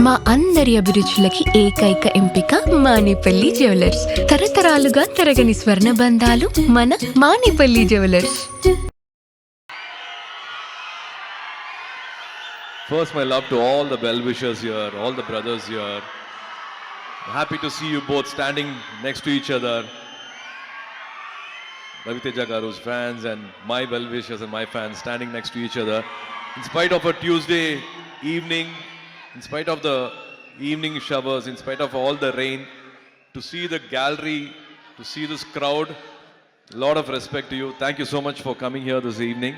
మా అందరి అభిరుచులకి ఏకైక ఎంపిక మానేపల్లి జ్యువెలర్స్. తరతరాలుగా తరగని స్వర్ణ బంధాలు మన Manepalli jewellers. First, my love to all the well-wishers here, all the brothers here. Happy to see you both standing next to each other. Raviteja Garu's fans and my well-wishers and my fans standing next to each other. In spite of a Tuesday evening, in spite of the evening showers, in spite of all the rain, to see the gallery, to see this crowd, a lot of respect to you. Thank you so much for coming here this evening.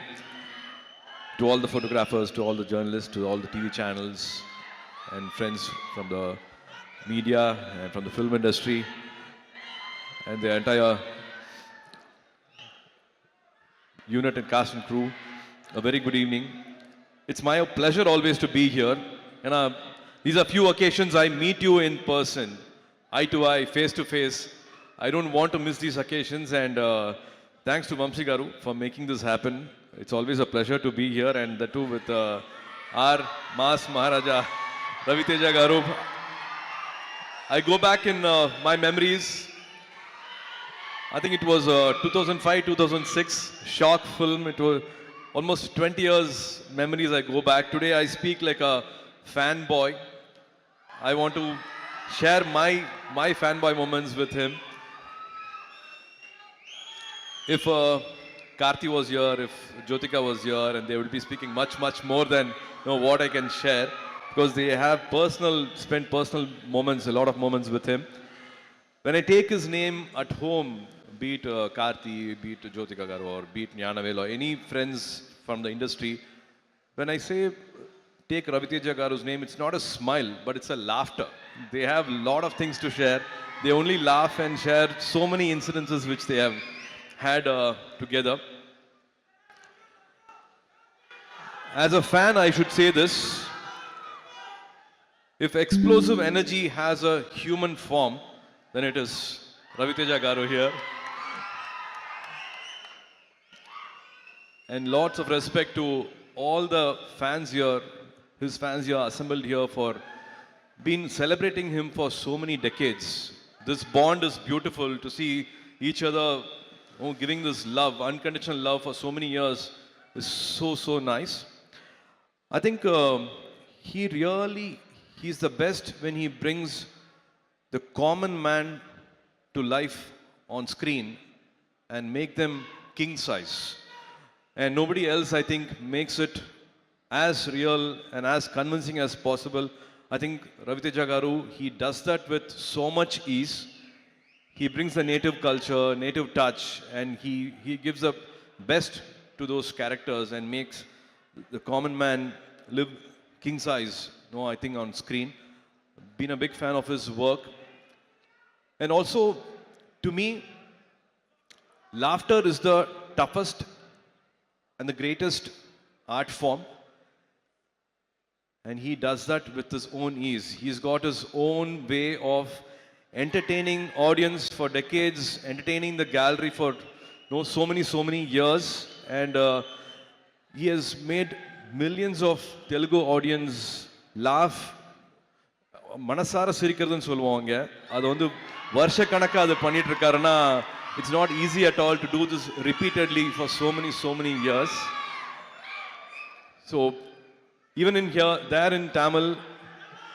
To all the photographers, to all the journalists, to all the TV channels and friends from the media and from the film industry and the entire unit and cast and crew, a very good evening. It's my pleasure always to be here. And these are few occasions I meet you in person, eye to eye, face to face. I don't want to miss these occasions, and thanks to Vamsi Garu for making this happen. It's always a pleasure to be here, and the two with our Mass Maharaja, Raviteja Garu. I go back in my memories. I think it was 2005-2006 shock film. It was almost 20 years memories I go back. Today I speak like a fanboy. I want to share my fanboy moments with him. If Karthi was here, if Jyotika was here, and they would be speaking much more than what I can share, because they have spent personal moments, a lot of moments with him. When I take his name at home, be it Karthi, be it Jyotika Garu, or be it Gnanavel, or any friends from the industry, when I say take Raviteja Garu's name, it's not a smile, but it's a laughter. They have a lot of things to share. They only laugh and share so many incidences which they have had together. As a fan, I should say this. If explosive energy has a human form, then it is Raviteja Garu here. And lots of respect to all the fans here, his fans here assembled here for been celebrating him for so many decades. This bond is beautiful to see each other giving this love, unconditional love for so many years is so nice. I think he's the best when he brings the common man to life on screen and make them king size. And nobody else, I think, makes it as real and as convincing as possible. I think Raviteja Garu, he does that with so much ease. He brings the native culture, native touch, and he gives the best to those characters and makes the common man live king size, I think, on screen. Been a big fan of his work. And also, to me, laughter is the toughest and the greatest art form. And he does that with his own ease. He's got his own way of entertaining audience for decades, entertaining the gallery for so many years. And he has made millions of Telugu audience laugh. Manasara sirikradhu solluvaanga. Adu vandu varsha kanakka adu pannittu irukkaruna. It's not easy at all to do this repeatedly for so many years. So even in here, there in Tamil,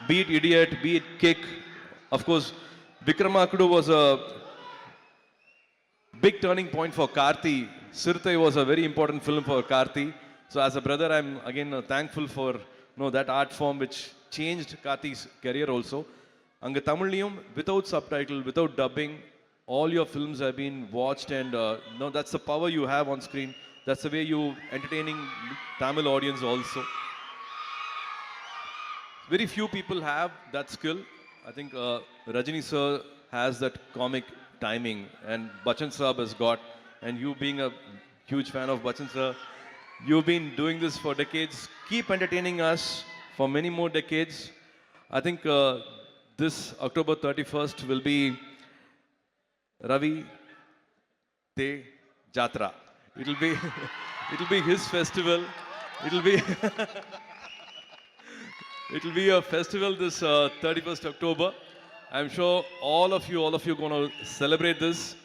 be it Idiot, be it Kick, of course, Vikramakudu was a big turning point for Karthi. Sirthai was a very important film for Karthi. So as a brother, I'm again thankful for that art form which changed Karthi's career also. Anga Tamiliyum, without subtitle, without dubbing, all your films have been watched, and that's the power you have on screen. That's the way you entertaining Tamil audience also. Very few people have that skill. I think Rajini sir has that comic timing, and Bachchan Saab has got, and you being a huge fan of Bachchan sir, you've been doing this for decades. Keep entertaining us for many more decades. I think this October 31st will be Ravi Te Jatra. It'll be his festival. It'll be It will be a festival this 31st October. I'm sure all of you going to celebrate this.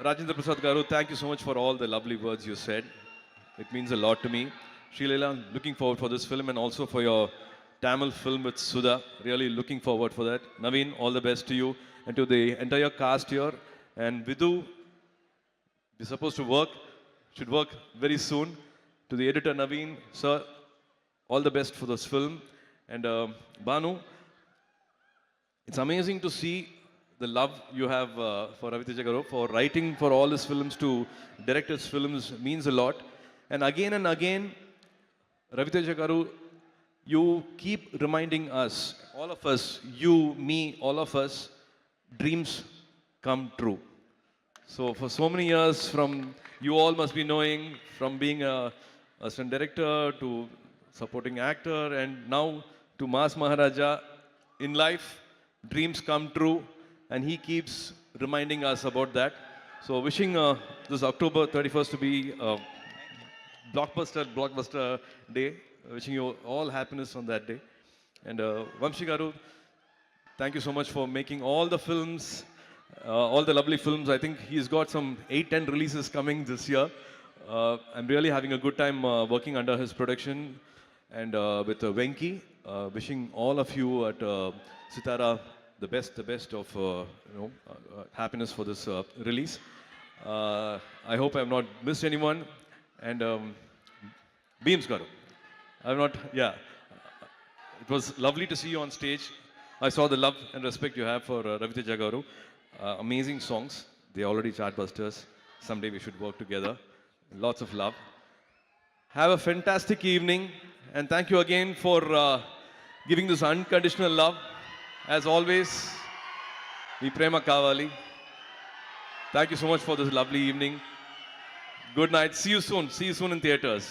Rajendra Prasad Garu, thank you so much for all the lovely words you said. It means a lot to me. Srileela, looking forward for this film and also for your Tamil film with Sudha. Really looking forward for that. Naveen, all the best to you and to the entire cast here. And Vidhu, we're supposed to should work very soon. To the editor Naveen, sir, all the best for this film. And Banu, it's amazing to see the love you have for Ravi Teja Garu, for writing for all his films to direct his films means a lot. And again, Ravi Teja Garu, you keep reminding us, all of us, you, me, all of us, dreams come true. So for so many years, from you all must be knowing, from being a assistant director to supporting actor, and now to Mas Maharaja, in life, dreams come true, and he keeps reminding us about that. So wishing this October 31st to be a blockbuster day. Wishing you all happiness on that day. And Vamshi Garu, thank you so much for making all the films, all the lovely films. I think he's got some 8-10 releases coming this year. I'm really having a good time working under his production and with Venki. Wishing all of you at Sitara the best of happiness for this release. I hope I've not missed anyone. And Beams Garu, I've not, yeah. It was lovely to see you on stage. I saw the love and respect you have for Ravi Teja Garu. Amazing songs. They're already chartbusters. Someday we should work together. Lots of love. Have a fantastic evening. And thank you again for giving this unconditional love. As always, మీ ప్రేమ కావాలి. Thank you so much for this lovely evening. Good night. See you soon in theaters.